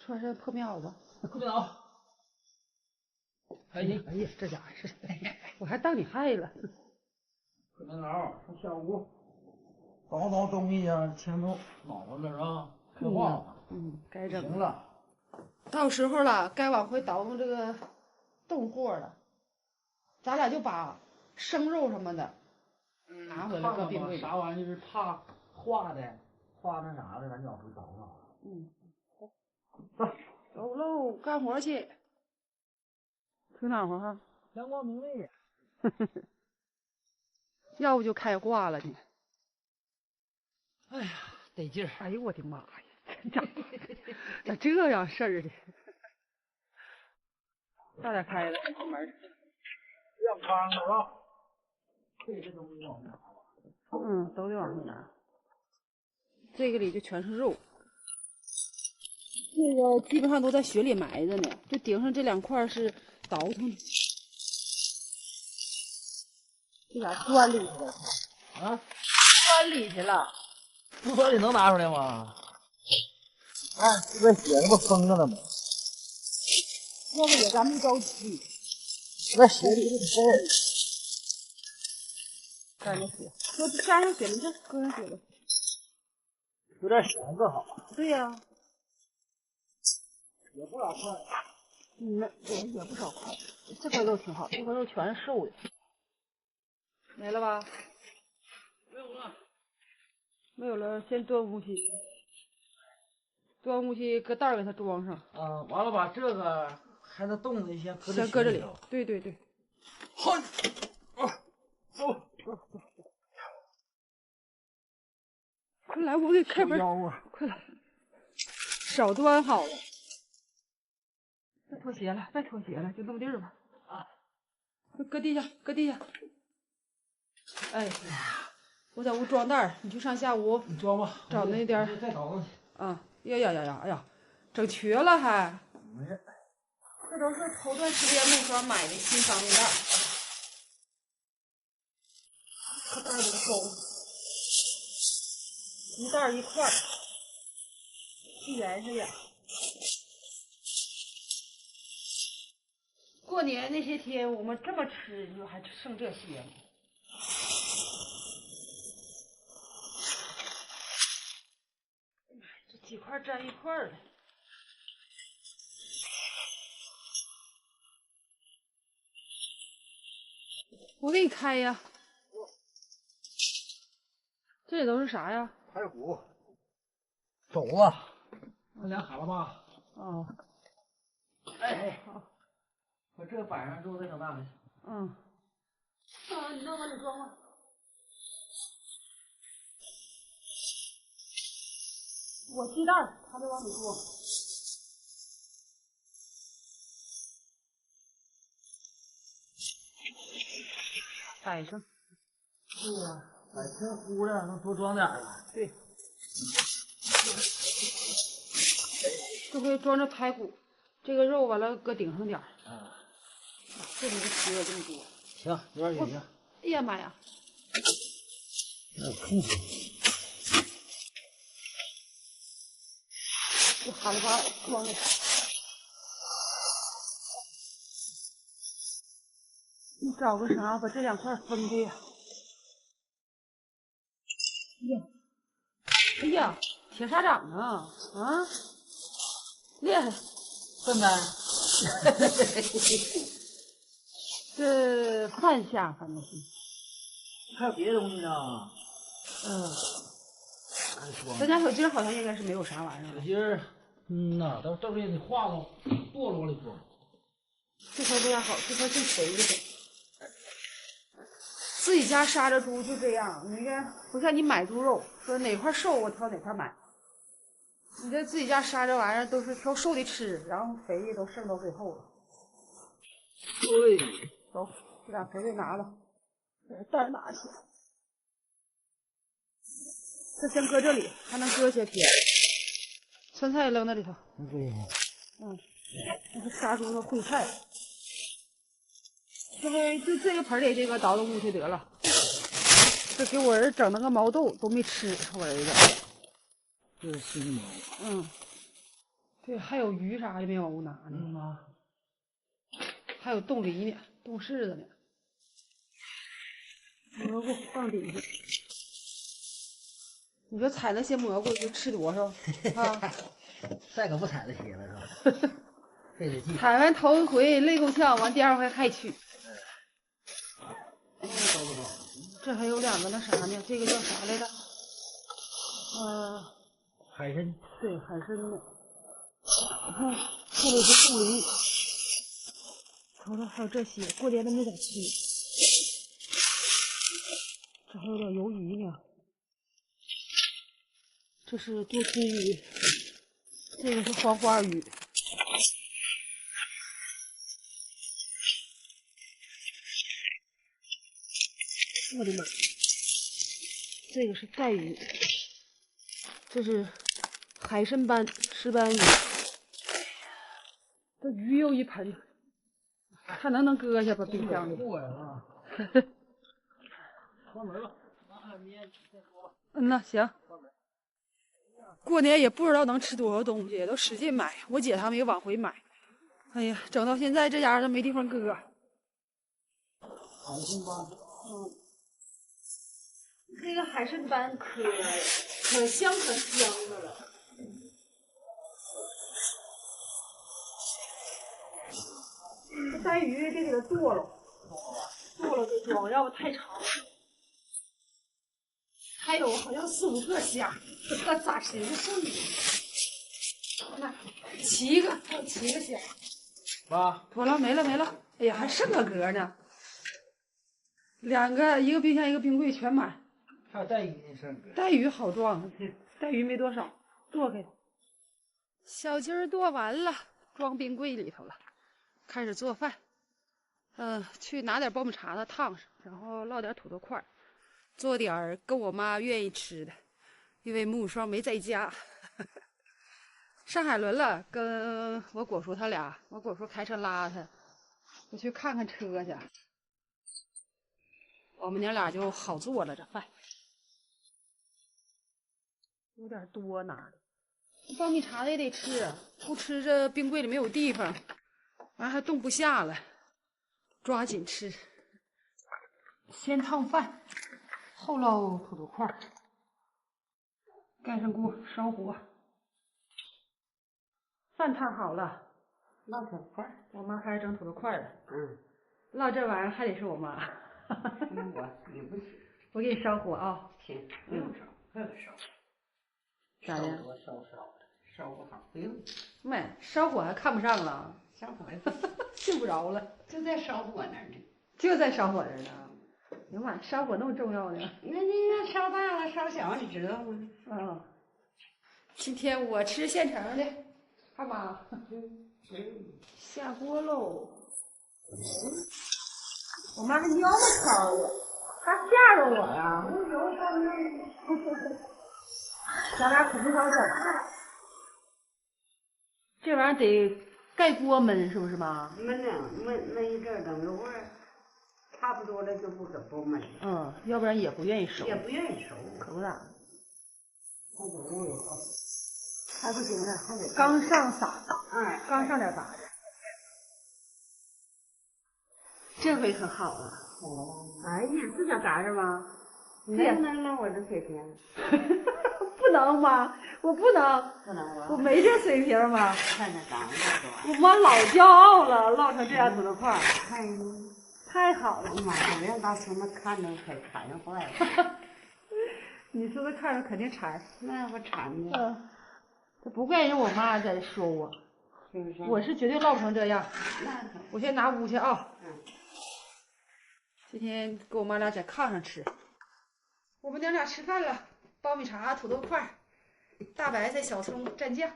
穿上破棉袄吧。破棉袄。哎呀，这家伙是，我还当你害了。破棉袄，上下屋，倒东西呀，前头脑袋那儿啊，开化了。该整。行了，到时候了，该往回倒腾这个冻货了。咱俩就把生肉什么的拿回来搁冰柜里。啥玩意儿就是怕化的，化那啥的，咱就往回倒腾。走喽，干活去。挺暖和哈。阳光明媚呀。要不就开挂了呢。哎呀，得劲儿！哎呦我的妈呀！咋这样事儿的？大点开了，门。晾炕了啊！这东西往哪吧？都得往上拿。这个里就全是肉，这个基本上都在雪里埋着呢，就顶上这2块是倒腾的。这咋钻里去了？啊？钻里去了。不钻里能拿出来吗？哎，这边血这不封着了吗？要不也咱没着急。这血里这事儿。沾着血，说沾上血了，这搁上血了。有点咸更好。对呀。也不少块。也不少块。这块肉挺好，这块肉全是瘦的。没了吧？没有了。没有了，先端武器。端武器搁袋给它装上。完了把这个还能冻的一些先搁这里。对。好。走。快来，我给开门。快来，少端好了。别脱鞋了，就那么地儿吧。搁地下。哎呀，我在屋装袋儿，你去上下屋。你装吧。找那点儿。再倒腾去。哎呀，整瘸了还。没事。这都是头段时间没法买的新防冻袋。这袋里收。一袋1块，1元是2。过年那些天我们这么吃，你说还剩这些吗？这几块粘一块的。我给你开呀。这里都是啥呀？排骨、肘子，那俩海了吧？哎，好，我这个摆上之后再整大的。你那往里装吧。我鸡蛋，他得往里装。摆上。对呀，摆平乎的，能多装点了。对。这回装着排骨，这个肉完了搁顶上点儿。这里的皮有这么多。行，有点远。哎呀妈呀！空气。这哈喇巴装的。你找个啥把这2块分开呀？哎呀，铁砂掌啊！厉害，笨蛋。这饭下反正是。还有别的东西呢？咱家小鸡好像应该是没有啥玩意儿。小鸡儿，到时候也得化了，剁了往里装。这块不太好，这块更肥一点。自己家杀的猪就这样，你看不像你买猪肉，说哪块瘦我挑哪块买。你这自己家杀这玩意儿都是挑瘦的吃，然后肥的都剩到最后了。对，走，这俩肥的拿了，这袋拿去。这先搁这里，还能搁些天。酸菜扔在里头。对。那是杀猪的烩菜。这回就这个盆里这个倒腾过去得了。这给我儿整那个毛豆都没吃，我儿子。这是新毛。对，还有鱼啥的没往屋拿呢。还有冻梨呢，冻柿子呢。蘑菇放底下。你说采那些蘑菇就吃多少啊？再可不采那些了是吧？费点劲。采完头一回累够呛，完第二回还去。这还有2个那啥呢？这个叫啥来着？海参。对，海参呢。你看，这里是冻梨，瞅瞅还有这些，过年都没咋吃。这还有点鱿鱼呢。这是多吃鱼，这个是黄花鱼。我的妈！这个是带鱼，这是海参斑石斑鱼。这鱼又一盆，看能搁下吧冰箱里。过呀啊！关门吧，明天再说吧。嗯呐，行。过年也不知道能吃多少东西，都使劲买。我姐他们也往回买。哎呀，整到现在这家都没地方搁。海参斑。这个海参斑可香的了。这带鱼得给它剁了再装，要不太长了。还有好像4、5个虾，这咋吃的剩的？那7个，还有7个虾。妈，妥了，没了。哎呀，还剩个格呢。2个，一个冰箱一个冰柜全满。还有带鱼的事儿。带鱼好装，带鱼没多少，剁开。小鸡儿剁完了，装冰柜里头了，开始做饭。去拿点苞米碴子烫上，然后烙点土豆块，做点跟我妈愿意吃的，因为母双没在家，上海伦了，跟我果叔他俩，我果叔开车拉他，我去看看车去。我们娘俩就好做了这饭，有点多拿的。苞米碴子也得吃，不吃这冰柜里没有地方，完还冻不下了，抓紧吃。先烫饭，后烙土豆块，盖上锅烧火。饭烫好了，烙土豆块。我妈开始整土豆块了。烙这玩意儿还得是我妈。你不吃。我给你烧火啊。行，不用烧，不用烧。咋的？烧不好，不用。没烧火还看不上了，烧火信不着了。就在烧火那儿呢。就在烧火这儿呢。哎呀妈，烧火那么重要呢？那烧大了烧小你知道吗？今天我吃现成的，看妈。下锅喽。我妈还腰么操了，还吓着我呀！咱俩可不少整。这玩意儿得盖锅焖，是不是妈？焖一阵等个味儿，差不多了就不焖。要不然也不愿意熟。也不愿意熟，可不咋。还不行呢，还得刚上撒，刚上点杂的。这回可好了。哎呀，这叫嘎子吗？你能不能让我这水平？不能吗？我不能。不能吧？我没这水平吗？看着嘎子多。我妈老骄傲了，烙成这样土豆块，太好了。妈呀，让大孙子看着可馋坏了。你孙子看着肯定馋。那不馋的。这不怪人我妈在说我，是不是？我是绝对烙不成这样。我先拿屋去啊。今天跟我妈俩在炕上吃。我们娘俩吃饭了，苞米碴、土豆块、大白菜、小葱蘸酱，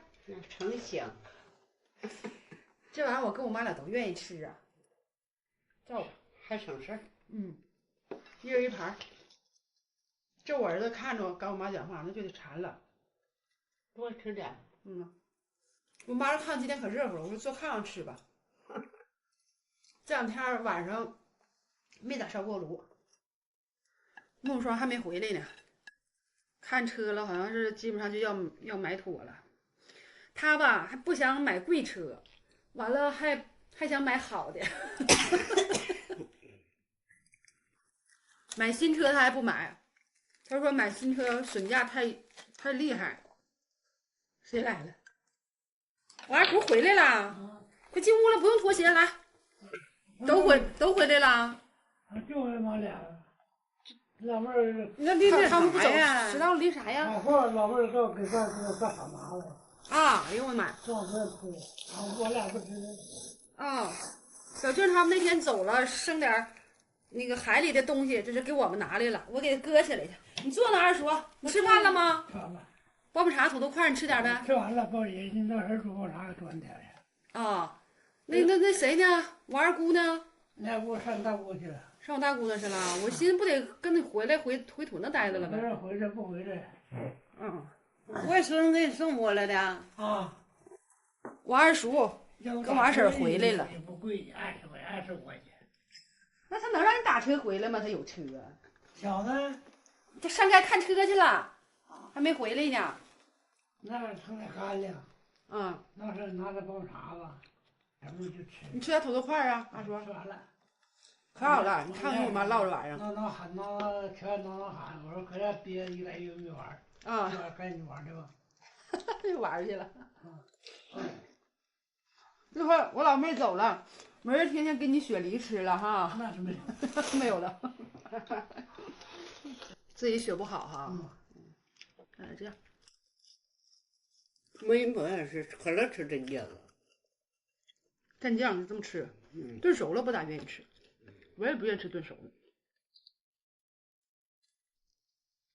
成香。这玩意儿我跟我妈俩都愿意吃啊。照吧，还省事儿。一人一盘。这我儿子看着跟我妈讲话，那就得馋了。多吃点。我妈说炕今天可热乎了，我说坐炕上吃吧。这2天晚上没咋烧锅炉，孟双还没回来呢，看车了，好像是基本上就要埋妥了。他吧还不想买贵车，完了还想买好的。买新车他还不买，他说买新车损价太厉害。谁来了？我二叔回来了，快进屋了，不用脱鞋，来，都回来了。就俺妈俩，老妹儿，那离这他们不走呀？知道离啥呀？俺说老妹儿给干啥拿了，啊！哎呦我的妈！上这吃，我俩不吃。啊，小俊他们那天走了，剩点那个海里的东西，这是给我们拿来了，我给搁起来去。你坐那二叔，你吃饭了吗？吃完了，爆米碴、土豆块，你吃点呗。吃完了，包爷，你那儿煮啥端点去？啊，那谁呢？我二姑呢？那我上大屋去了。上我大姑那去了。我寻思不得跟你回土那待着了呗。没人回来不回来？嗯，外孙给你送过来的。啊，我二叔跟跟我二婶回来了。也不贵，20块钱。那他能让你打车回来吗？他有车。小子，他上街看车去了，还没回来呢。那成点干粮，嗯，那是拿着包碴子，咱们就吃。你吃点土豆块啊，二叔。吃完了。可好了，你看跟我妈唠着玩意儿。全喊，我说搁这憋一来月没玩儿，啊，赶紧玩去吧。又玩去了。一会儿我老妹走了，没人天天给你雪梨吃了哈。那是没有。没有了。自己学不好哈。这样。没人不爱吃，可乐吃真酱了。蘸酱就这么吃，炖熟了不咋愿意吃，我也不愿意吃炖熟的。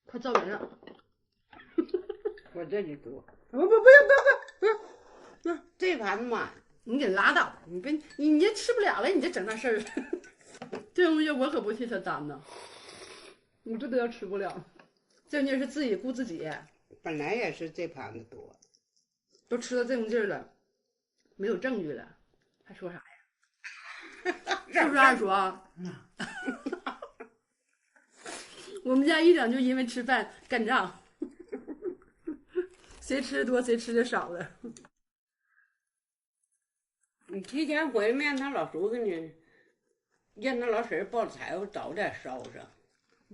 快照人了。我这里多。不，这盘嘛，你给拉倒吧，你别你这吃不了了，你这整那事儿。这东西我可不替他担呐，我这都要吃不了。这东西是自己顾自己，本来也是这盘子多，都吃到这种劲儿了，没有证据了，还说啥呀？是不是二叔啊？我们家一整就因为吃饭干仗，谁吃的多谁吃的少的。你提前回面，他老叔给你让他老婶儿抱柴火早点烧上。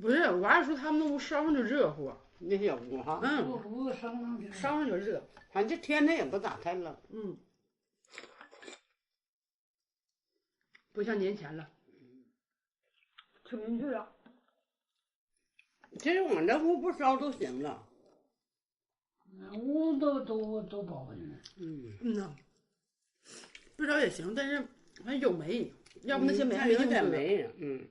不是，我二叔他们那屋烧上就热乎，那小屋哈，不生烧上就热。反正这天它也不咋太冷。不像年前了，吃不进去了。其实我这屋不烧都行了。屋都包着呢。呐，不烧也行，但是还有煤，要不那些煤还有点没用煤。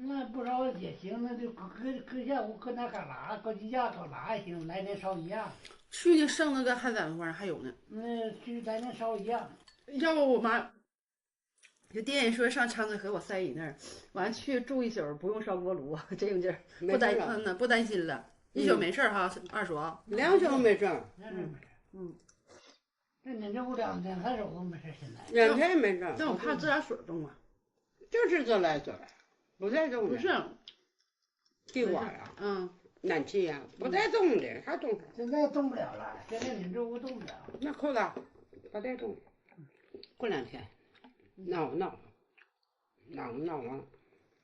那不烧也行，那就搁下屋搁那旮旯，搁地下旮旯也行，来年烧一样。去年剩那个还在那块儿还有呢。那去来年烧一样。要不我妈就爹人说上昌子和我三姨那儿，完去住一宿，不用烧锅炉，这种劲儿，不担心了，一宿没事儿哈，二叔。2宿没事儿。那你这屋2、3宿都没事，现在。2天也没事儿。但我怕自来水冻啊。就是自来水，不带冻的。不是，地管呀，暖气呀，不带冻的，还冻啥？现在冻不了了，现在你这屋冻不了。那扣子不带冻，过2天，闹啊，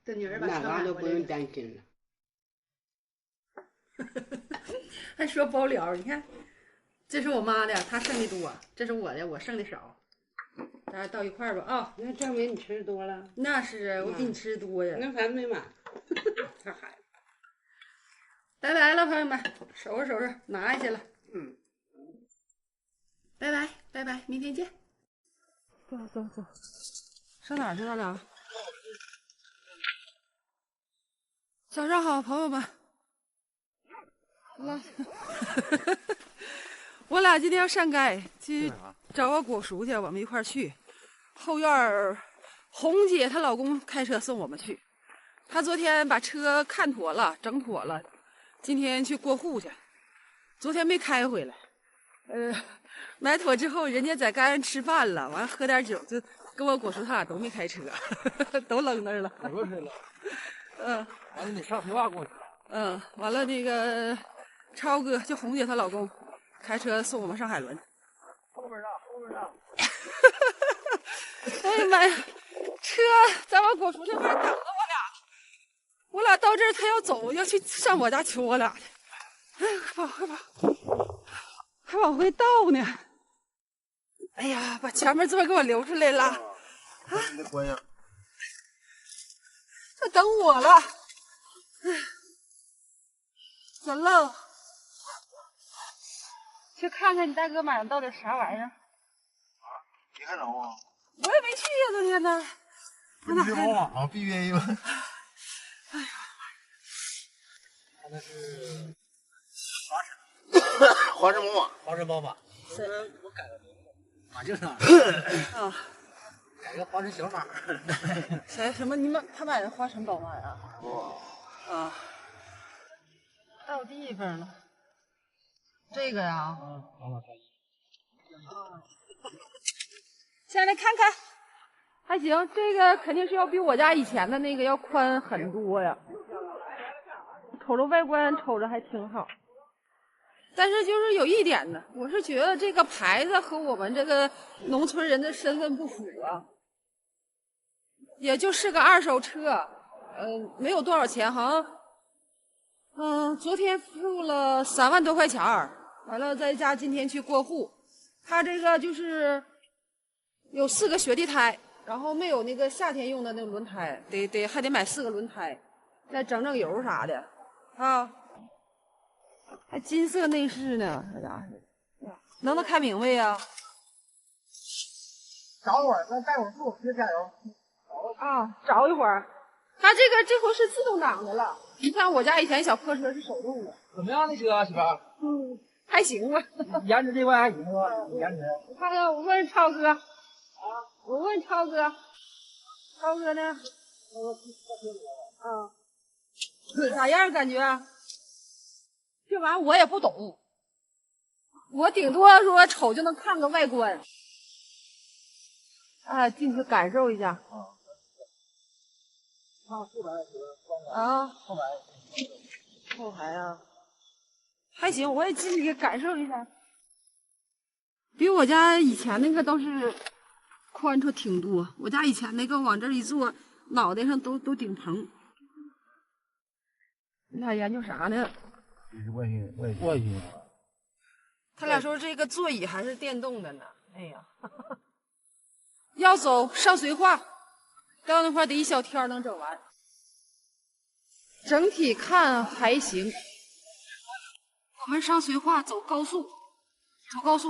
这女儿把哪嘎车买都不用回来了，担心了。还说包疗，你看，这是我妈的，她剩的多，这是我的，我剩的少，咱俩到一块儿吧啊。那证明你吃多了。那是我比你吃的多呀。那咱没买，他孩子。拜拜了，朋友们，收拾收拾，拿下去了。拜拜拜拜，明天见。走，上哪儿去了俩？早上好，朋友们。我俩今天要上街去找个果熟去，我们一块儿去。后院红姐她老公开车送我们去，她昨天把车看妥了，整妥了，今天去过户去。昨天没开回来，买妥之后，人家在街上吃饭了，完了喝点酒，就跟我果叔他俩都没开车，都扔那儿了。我过去了。完了你上黑瓦过去。完了那个超哥就红姐她老公开车送我们上海伦。边上，后边上。哎呀妈呀，车在我果叔这边等着我俩到这儿他要走，要去上我家求我俩去。哎呀，快跑快跑，还往回倒呢。哎呀，把前面座给我留出来了。你的关呀。这等我了。哎，真愣。去看看你大哥买的到底啥玩意儿。没看着啊？我也没去呀，昨天呢。不是宝马吗 ？BBA 吗？哎呀，那是华晨宝马。华晨宝马。我改了名字，马竞厂。啊。改个华晨小马。谁？什么？你们他买的华晨宝马呀？哇。啊。到地方了。这个呀。宝马3.1。下来看看。还行，这个肯定是要比我家以前的那个要宽很多呀。瞅着外观瞅着还挺好，但是就是有一点呢，我是觉得这个牌子和我们这个农村人的身份不符啊。也就是个二手车，没有多少钱，好像，昨天付了3万多块钱儿，完了再加今天去过户，他这个就是有4个雪地胎。然后没有那个夏天用的那个轮胎，还得买4个轮胎，再整整油啥的，啊，还金色内饰呢，这家伙，能开明白呀？找会儿，再带会儿路，别加油。啊，找一会儿。它这回是自动挡的了，你看我家以前小破车是手动的。怎么样，那车媳妇？还行吧。颜值这块还行是吧？颜值。我看看，我问超哥。我问超哥，超哥呢？咋样感觉？这玩意儿我也不懂，我顶多说瞅就能看个外观。啊，进去感受一下。啊，后排啊，还行，我也进去感受一下。比我家以前那个倒是宽敞挺多，我家以前那个往这一坐，脑袋上都顶棚。你俩研究啥呢？这是外形。他俩说这个座椅还是电动的呢。哎呀，要走上绥化，到那块得1小天能整完。整体看还行。我们上绥化走高速，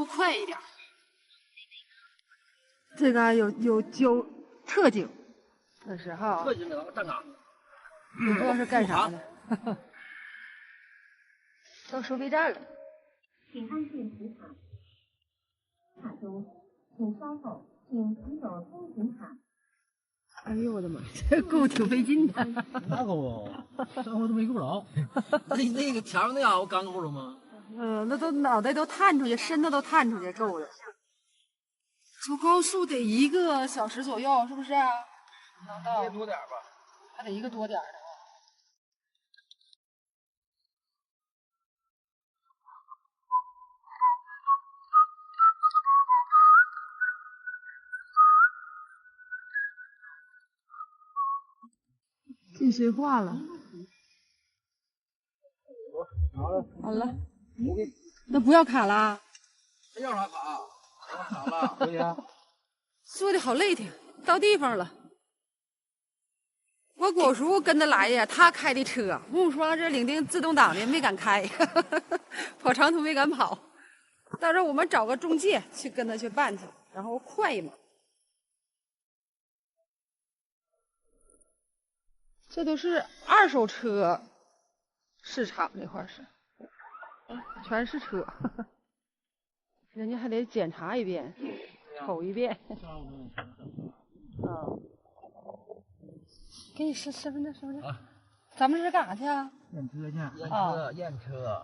快一点。这个有特警，这是哈。特警搁那站岗。不知道是干啥的。到收费站了。请按键执卡。卡中，请稍后，请持有通行卡。哎呦我的妈，这够挺费劲的。那够啊，上回都没够着。那个前面那家伙刚够着吗？那都脑袋都探出去，身子都探出去，够了。走高速得1个小时左右，是不是？能到。多点吧。还得1个多点的。进绥化了。好了。那不要卡了？要啥卡？卡了，可以啊。坐的好累挺，到地方了。我果叔跟他来呀，他开的车，我说这领定自动挡的没敢开，跑长途没敢跑。到时候我们找个中介去跟他去办去，然后快嘛。这都是二手车市场这块是，全是车，人家还得检查一遍，瞅一遍。给你身份证。咱们这是干啥去啊？验车去。验车。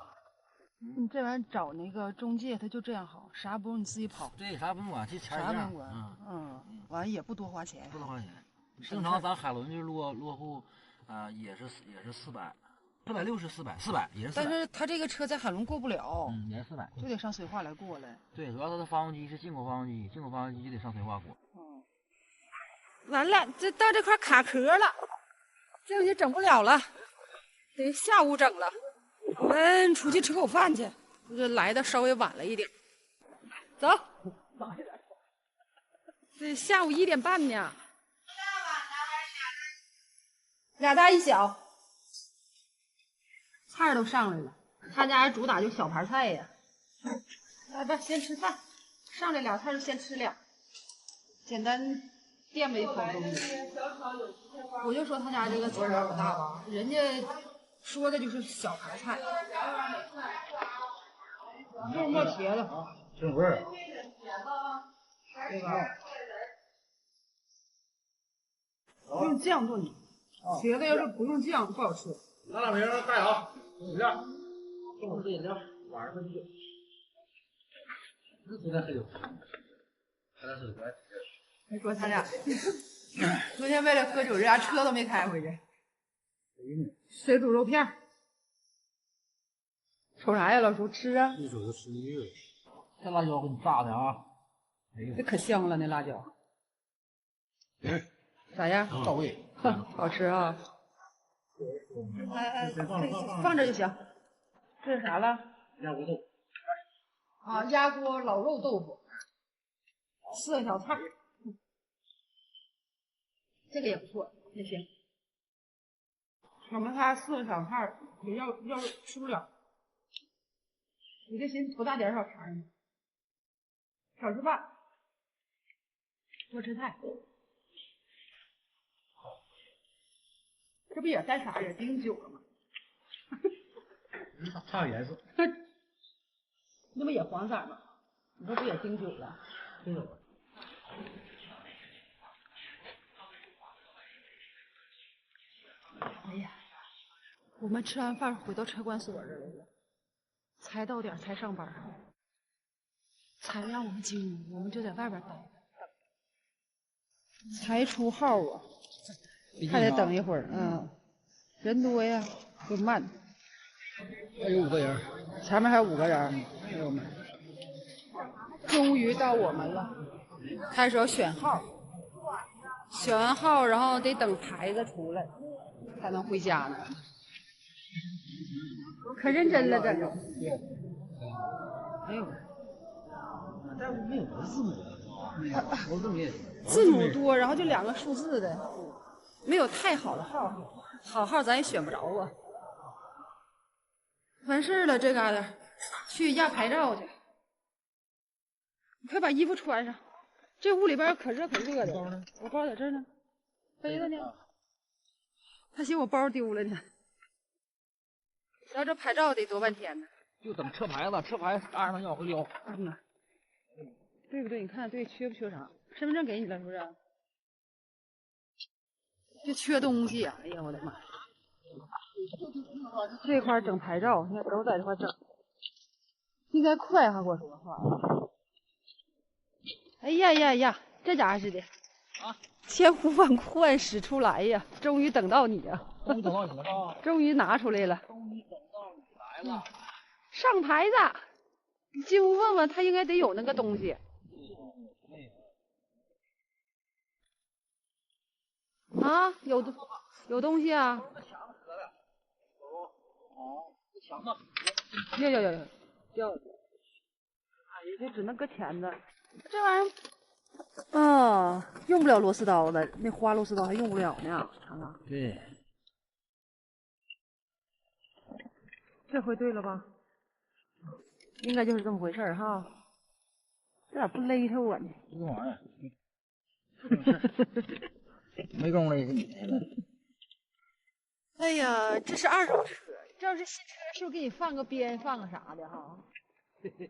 你这玩意儿找那个中介，他就这样好，啥不用你自己跑。对，啥不用管，这钱啥不用管。完也不多花钱。不多花钱。正常咱海伦就是落户，也是400。460、400也是400。但是他这个车在海伦过不了，也是400，就得上绥化来过来。对，主要它的发动机是进口发动机，进口发动机就得上绥化过。完了，这到这块卡壳了，这回就整不了了，得下午整了。我们出去吃口饭去，这来的稍微晚了一点。走，这下午1点半呢。俩大一小，菜都上来了。他家主打就小盘菜呀。来吧，先吃饭，上来俩菜就先吃俩，简单垫吧一口东西。我就说他家这个菜量不大吧，人家说的就是小盘菜，肉末茄子，挺味儿。对吧？用酱炖的，茄子要是不用酱不好吃。拿两瓶带好，饮料，中午喝饮料，晚上喝酒。昨天喝酒，他俩喝酒。还说他俩昨天为了喝酒，人家车都没开回去。水煮肉片，瞅啥呀，老叔？吃啊！一瞅就吃腻了。这辣椒给你炸的啊！这可香了，那辣椒。咋样？到位。哼，好吃啊！放这就行。这是啥了？鸭锅豆腐。啊，鸭锅老肉豆腐，4个小菜，这个也不错，也行。我们家4个小菜也要吃不了，你这寻思多大点小菜呢？少吃饭，多吃菜。这不也带啥也丁酒了吗？差个颜色。那不也黄色吗？你说不也丁酒了？对。哎呀，我们吃完饭回到车管所这儿来了，才到点才上班，才让我们进屋，我们就在外边等，才出号啊，还得等一会儿。人多呀，就慢。还有5个人，前面还有5个人，朋友们。终于到我们了，开始要选号，选完号然后得等牌子出来才能回家呢。可认真了，这就。哎呦，但是没有字母，我字母也字母多，然后就2个数字的，没有太好的号，好号咱也选不着啊。完事了，这嘎达去压牌照去。你快把衣服穿上，这屋里边可热可热的。我包在这儿呢，背着呢。他寻我包丢了呢。要这牌照得多半天呢。就等车牌子，车牌按上要回交。对不对？你看对，缺不缺啥？身份证给你了是不是？就缺东西啊！哎呀，我的妈！这块整牌照，你看都在这块整，应该快哈，我说话。哎呀呀呀，这家伙似的啊，千呼万唤始出来呀！终于等到你呀！终于等到你了，终于拿出来了。终于等到你来了。上牌子，你进屋问问，他应该得有那个东西。啊，有东西啊！有，掉了。哎呀，就只能搁钳子，这玩意儿，用不了螺丝刀了，那花螺丝刀还用不了呢。看看，对，这回对了吧？应该就是这么回事儿哈。这咋不勒透我呢？这玩意儿，没工夫勒。哎呀，这是2手车，这要是新车，是不是给你放个鞭，放个啥的哈？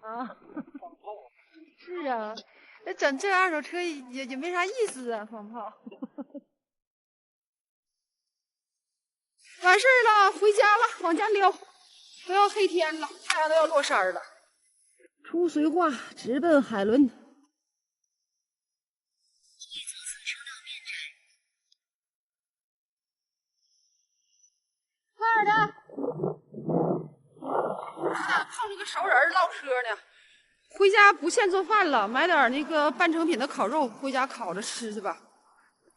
啊，是啊，那整这2手车也没啥意思啊，放炮。完事儿了，回家了，往家撩，都要黑天了，太阳都要落山了。出绥化，直奔海伦。快点的！熟人唠嗑呢。回家不现做饭了，买点那个半成品的烤肉，回家烤着吃去吧，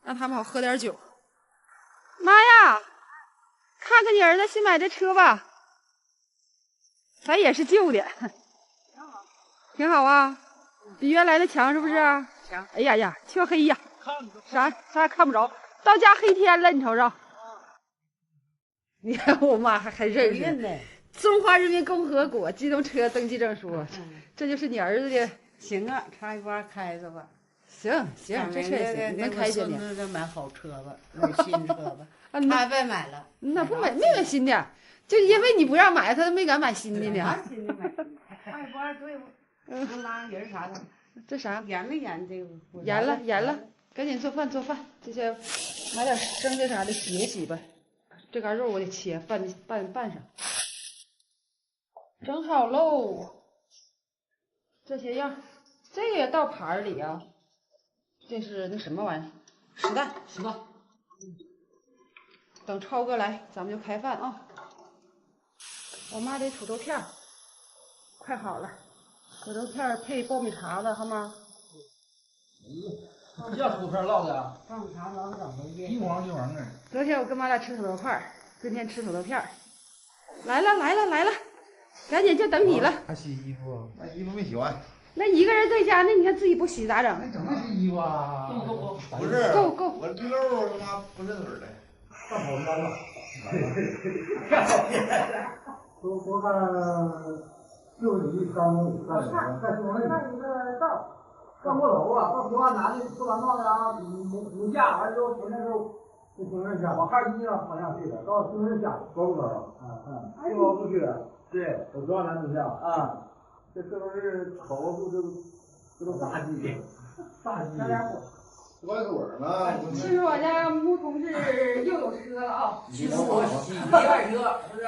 让他们好喝点酒。妈呀，看看你儿子新买的车吧，咱也是旧的，挺好啊，比原来的强是不是？强。哎呀呀，黢黑呀，啥也看不着，到家黑天了，你瞅瞅。你看我妈还认识呢。中华人民共和国机动车登记证书，这就是你儿子的。行啊，差一半开着吧。行，这车也行，能开心的。买好车吧，买新车吧。他别买了。那不买，没买新的，就因为你不让买，他都没敢买新的呢。买新的买新的，差一半对不？能拉人啥的？这啥？严没严这个？严了，赶紧做饭。这些买点生的啥的洗一洗吧。这嘎肉我得切拌上。整好喽，这些样，这个也倒盘里啊。这是那什么玩意儿？实蛋。等超哥来，咱们就开饭啊。我妈这土豆片快好了，土豆片配爆米碴子，好吗？这土豆片烙的，爆米碴老早回去。一黄的。昨天我跟妈俩吃土豆块，今天吃土豆片。来了。赶紧就等你了。还洗衣服？那衣服没洗完。那一个人在家，那你看自己不洗咋整？那怎么洗衣服啊？不是，够。我溜他妈不认嘴的。上好干了。多看6里3再说那一个道，上过头啊，到河岸南的不完闹的啊，母下完之后，从那时候就从那下，往哈尔滨方向去的，到从那下高不高？不高不去。对，我河岸南走向啊，这都是烤不这都大鸡，大鸡。关嘴呢。其实我家穆同志又有车了啊，第二车是不是？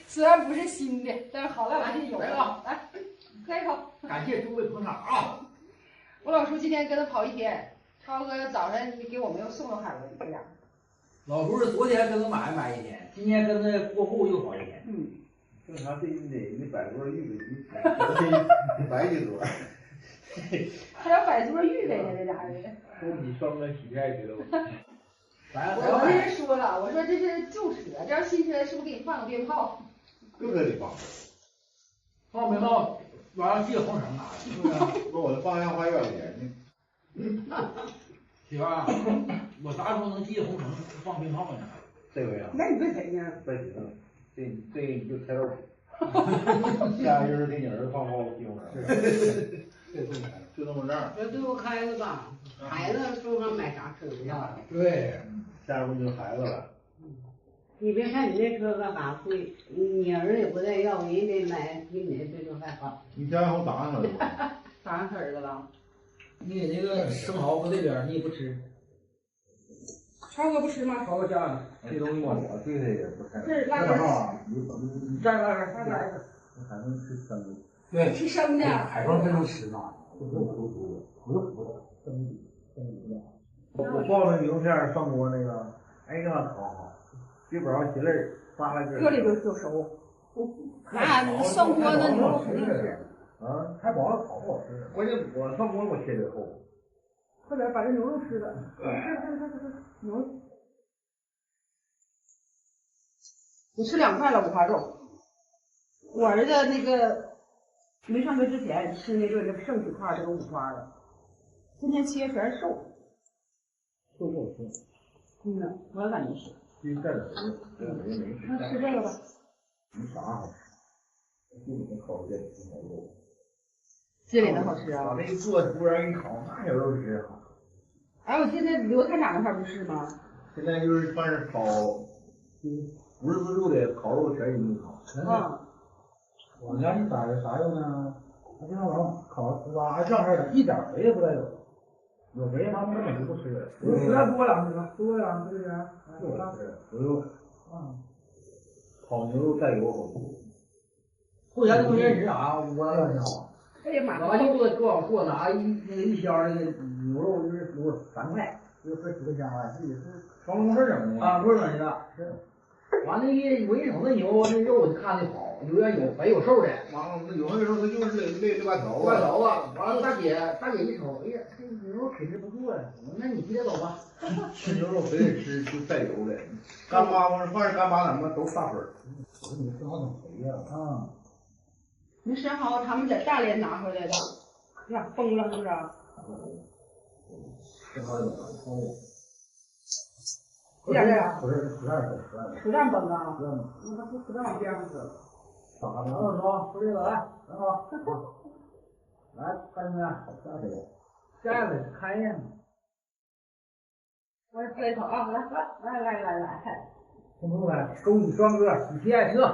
虽然不是新的，但是好赖我是有的。来，喝一口。感谢诸位捧场啊！我老叔今天跟他跑一天，超哥早上给我们又送了海文，这俩。老叔是昨天跟他买一天，今天跟他过后又跑一天。正常这一得100多预备100几多。还要摆桌预备呢，这俩人。都比双哥洗太知道吧？我跟人说了，我说这是旧车，这要新车是不是给你放个鞭炮？就搁里放。放鞭炮，完了系个红绳拿的，是不是？不，我的方向花园里呢。媳妇儿，我啥时候能系红绳放鞭炮呢？这回啊。那你问谁呢？在行，这你就猜到。下个月给你儿子放炮系红绳。就那么这样。这对我开子吧，孩子说上买啥车呀？对，下回就孩子了。你别看你那车干啥贵，你儿子也不带要，人得买比你这顿饭好。你家伙打上他了。打上他儿子了。你给那个生蚝搁这边，你也不吃。超哥不吃吗？超哥家的，这东西我对他也不太。这拉根儿。你站那儿，拉根儿。海风吃生的。对，吃生的。海风非常吃呢，不是糊涂的，不是糊涂，生的。我抱那牛肉片上锅那个，哎呀，烤好，别不着皮粒儿，扒拉个。搁里就熟。那你上锅那牛肉肯定是。啊，太薄了，烤不好吃。关键我上锅我切的厚。快点把这牛肉吃了。是牛肉。我吃2块了5花肉。我儿子那个没上学之前吃那顿，这剩几块这都5花了。今天切全是瘦。都不好吃。我也感觉是。必须带点儿，这没吃。那吃这个吧。没啥好吃。就你烤的这烤肉。这里的好吃啊！把那一做锅上一烤，那有肉吃好。哎，我记得刘探长那块不是吗？现在就是算是烤，不是自助的烤肉全一顿烤。我家你咋用呢？他经常往烤糍粑酱式的，一点肥也不带有。有肥他们根本就不吃。实在多2只，多2只呢。就我吃，我就烤牛肉带油好吃。后前同学是啥？我乱讲。哎呀妈！完就给我拿一箱那个牛肉，就是给我3块，就喝10个香了，自己是双工事整的啊，不是整的。是。完了我一瞅那牛那肉，我就看着好，有远有肥有瘦的。完了，有的时候他就是肋八条弯头啊，完了大姐一瞅，哎呀，这牛肉品质不错呀。我说那你提着走吧。吃牛肉非得吃就带油的，干巴凡是干巴咱们都大粉儿。我说你这好整肥呀！啊，你生蚝他们在大连拿回来的，呀，崩了是不是？这好整，边儿不是土蛋崩啊？嗯，那不土蛋往边上搁。打的。然后说，说这个来，然后来看见没？下去，下来看一眼。我也喝一口啊，来，中午来，周宇双哥，你骑爱车。